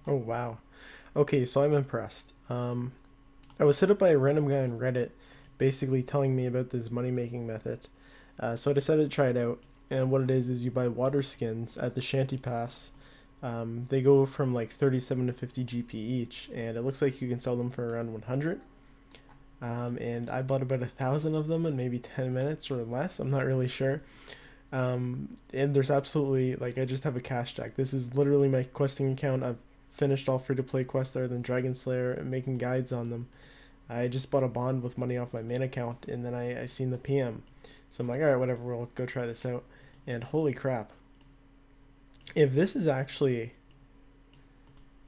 Oh wow. Okay, so I'm impressed. I was hit up by a random guy on Reddit, basically telling me about this money making method. So I decided to try it out. And what it is you buy water skins at the Shanty Pass. They go from like 37 to 50 GP each, and it looks like you can sell them for around 100. And I bought about 1,000 of them in maybe 10 minutes or less. I'm not really sure. And there's absolutely, like, I just have a cash stack. This is literally my questing account. I've finished all free to play quests other than Dragon Slayer and making guides on them. I just bought a bond with money off my main account, and then I seen the PM. So I'm like, alright, whatever, we'll go try this out. And holy crap. If this is actually.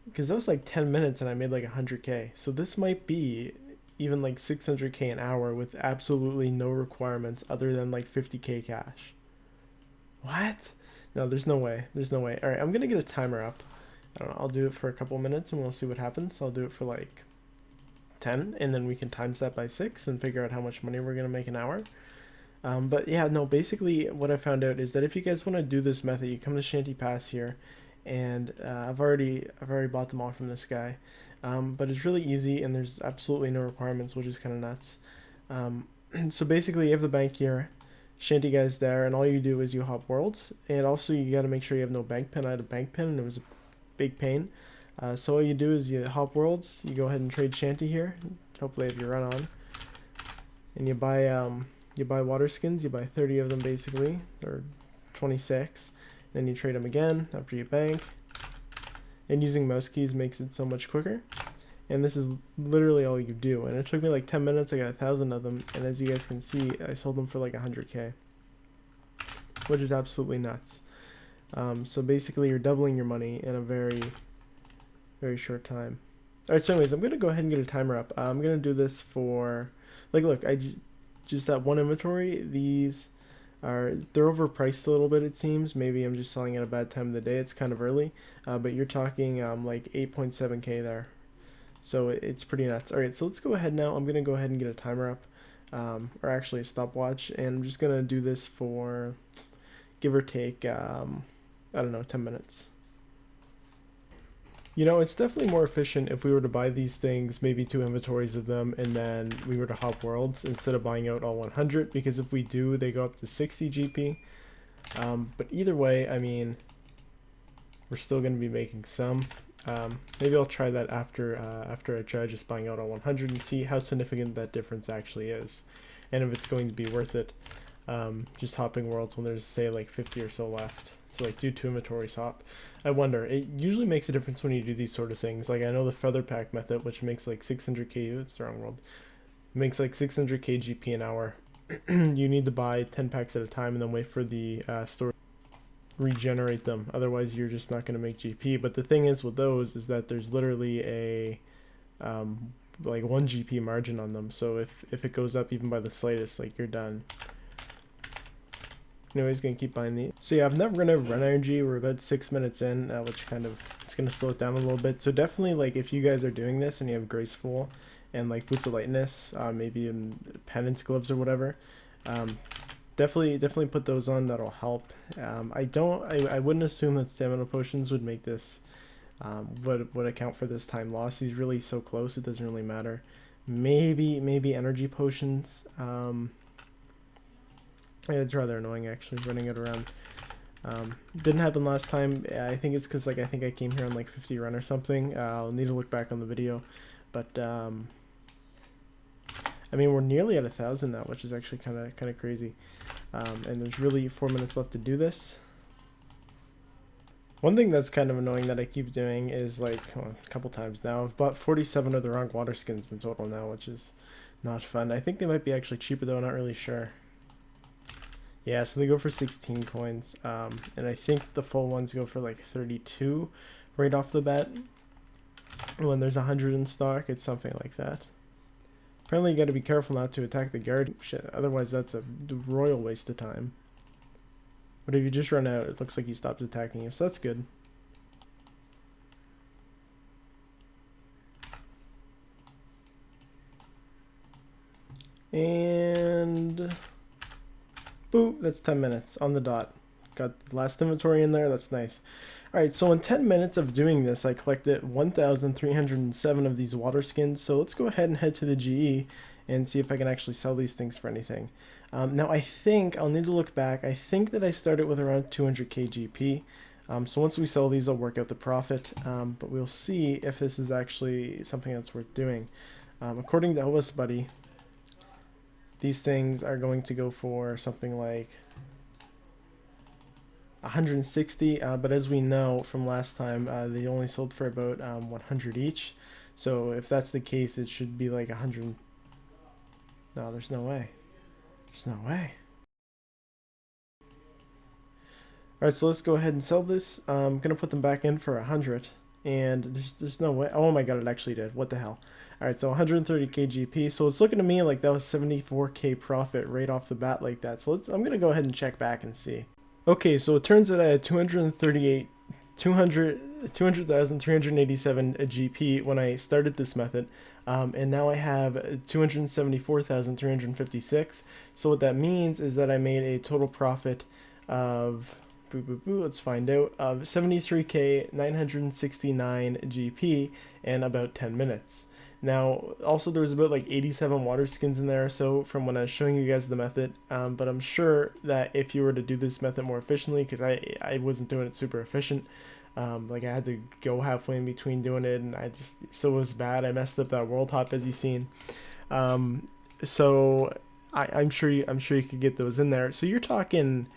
Because that was like 10 minutes and I made like 100k. So this might be even like 600k an hour with absolutely no requirements other than like 50k cash. What? No, there's no way. There's no way. Alright, I'm gonna get a timer up. I don't know, I'll do it for a couple minutes and we'll see what happens. I'll do it for like 10 and then we can times that by 6 and figure out how much money we're gonna make an hour. But yeah, no, basically what I found out is that if you guys want to do this method, you come to Shanty Pass here, and I've already bought them all from this guy. But it's really easy and there's absolutely no requirements, which is kind of nuts. So basically you have the bank here, Shanty guy's there, and all you do is you hop worlds, and also you got to make sure you have no bank pin. I had a bank pin and it was a big pain. So all you do is you hop worlds, you go ahead and trade Shanty here, hopefully have your run on, and you buy water skins, you buy 30 of them basically, or 26. Then you trade them again after you bank. And using mouse keys makes it so much quicker. And this is literally all you do. And it took me like 10 minutes, I got 1,000 of them. And as you guys can see, I sold them for like 100k. Which is absolutely nuts. So basically you're doubling your money in a very, very short time. Alright, so anyways, I'm going to go ahead and get a timer up. I'm going to do this for, like, look, just that one inventory, they're overpriced a little bit, it seems. Maybe I'm just selling at a bad time of the day. It's kind of early, but you're talking like 8.7k there. So it's pretty nuts. Alright, so let's go ahead now. I'm going to go ahead and get a timer up, or actually a stopwatch, and I'm just going to do this for, give or take, I don't know, 10 minutes. You know, it's definitely more efficient if we were to buy these things, maybe 2 inventories of them, and then we were to hop worlds instead of buying out all 100, because if we do, they go up to 60 GP. But either way, I mean, we're still going to be making some. Maybe I'll try that after I try just buying out all 100 and see how significant that difference actually is, and if it's going to be worth it. Just hopping worlds when there's, say, like 50 or so left. So like do 2 inventories hop. I wonder, it usually makes a difference when you do these sort of things. Like I know the feather pack method, which makes like 600k, it's the wrong world, makes like 600k GP an hour. You need to buy 10 packs at a time and then wait for the store regenerate them, otherwise you're just not going to make GP. But the thing is with those is that there's literally a like 1 GP margin on them, so if it goes up even by the slightest, like you're done. Anyways, gonna keep buying these. So yeah, I've never run out of run energy. We're about 6 minutes in, which kind of, it's gonna slow it down a little bit. So definitely, like, if you guys are doing this and you have graceful and like boots of lightness, maybe in penance gloves or whatever, definitely put those on. That'll help. I wouldn't assume that stamina potions would make this, would account for this time loss. He's really so close, it doesn't really matter. Maybe energy potions. It's rather annoying actually, running it around. Didn't happen last time. I think it's because, like, I think I came here on like 50 run or something. I'll need to look back on the video, but I mean, we're nearly at 1,000 now, which is actually kind of crazy. And there's really 4 minutes left to do this. One thing that's kind of annoying that I keep doing is, like, a couple times now, I've bought 47 of the wrong water skins in total now, which is not fun. I think they might be actually cheaper though, not really sure. Yeah, so they go for 16 coins, and I think the full ones go for like 32 right off the bat. When there's 100 in stock, it's something like that. Apparently you gotta be careful not to attack the guard, shit, otherwise that's a royal waste of time. But if you just run out, it looks like he stops attacking you, so that's good. And boop, that's 10 minutes on the dot. got the last inventory in there. That's nice. All right, so in 10 minutes of doing this, I collected 1,307 of these water skins. So let's go ahead and head to the GE and see if I can actually sell these things for anything. Now I think I'll need to look back. I think that I started with around 200k GP. So once we sell these, I'll work out the profit. But we'll see if this is actually something that's worth doing. According to OS Buddy, these things are going to go for something like 160, but as we know from last time, they only sold for about 100 each. So if that's the case, it should be like 100. No, there's no way. There's no way. Alright, so let's go ahead and sell this. I'm gonna put them back in for 100, and there's no way. Oh my god, it actually did. What the hell? Alright, so 130k GP. So it's looking to me like that was 74k profit right off the bat like that. So I'm gonna go ahead and check back and see. Okay, so it turns out I had 200,387 GP when I started this method, and now I have 274,356. So what that means is that I made a total profit of, let's find out, of 73k 969 GP in about 10 minutes. Now, also there was about like 87 water skins in there, so from when I was showing you guys the method, but I'm sure that if you were to do this method more efficiently, because I wasn't doing it super efficient, like I had to go halfway in between doing it, and so it was bad. I messed up that world hop as you've seen. So I'm sure you could get those in there. So you're talking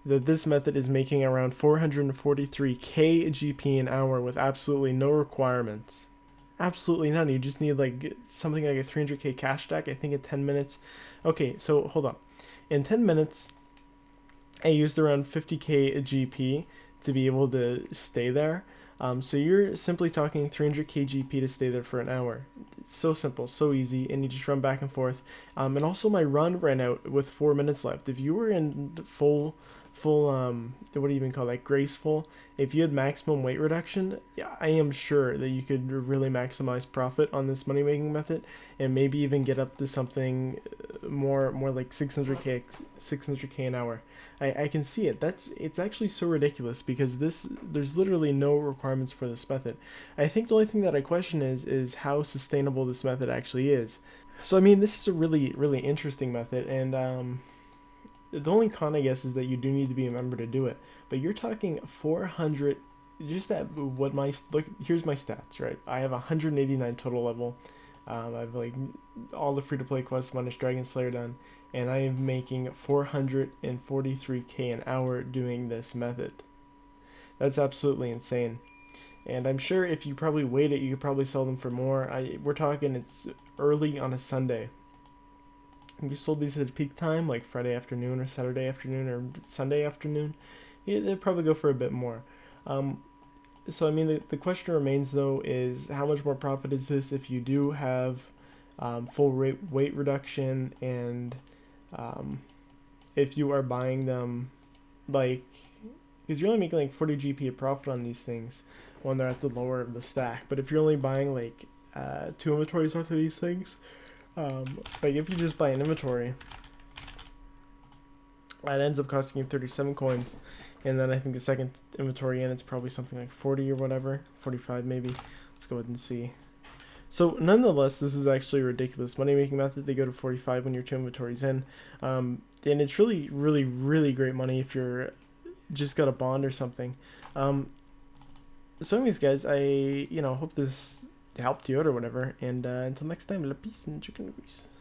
that this method is making around 443k GP an hour with absolutely no requirements. Absolutely none. You just need like something like a 300k cash stack, I think, in 10 minutes. Okay, so hold on. In 10 minutes, I used around 50k GP to be able to stay there. So you're simply talking 300k GP to stay there for an hour. It's so simple, so easy, and you just run back and forth. And also my run ran out with 4 minutes left. If you were in full what do you even call that, graceful, if you had maximum weight reduction, yeah, I am sure that you could really maximize profit on this money making method, and maybe even get up to something more like 600k an hour. I can see it. It's actually so ridiculous, because there's literally no requirements for this method. I think the only thing that I question is how sustainable this method actually is. So I mean, this is a really interesting method, and the only con, I guess, is that you do need to be a member to do it. But you're talking 400, just that, what my, look, here's my stats, right? I have 189 total level. I have like all the free-to-play quests minus Dragon Slayer done, and I am making 443k an hour doing this method. That's absolutely insane. And I'm sure if you probably wait it, you could probably sell them for more. We're talking it's early on a Sunday. If you sold these at peak time, like Friday afternoon or Saturday afternoon or Sunday afternoon, yeah, they'd probably go for a bit more. So I mean, the question remains though, is how much more profit is this if you do have full weight reduction, and if you are buying them, like, because you're only making like 40 GP of profit on these things when they're at the lower of the stack. But if you're only buying like 2 inventories worth of these things, like if you just buy an inventory, it ends up costing you 37 coins, and then I think the second inventory in, it's probably something like 40 or whatever, 45 maybe. Let's go ahead and see. So nonetheless, this is actually a ridiculous money making method. They go to 45 when you're 2 inventories in, and it's really great money if you're just got a bond or something. So anyways, guys, I hope this helped you out or whatever, and until next time, la peace and chicken grease.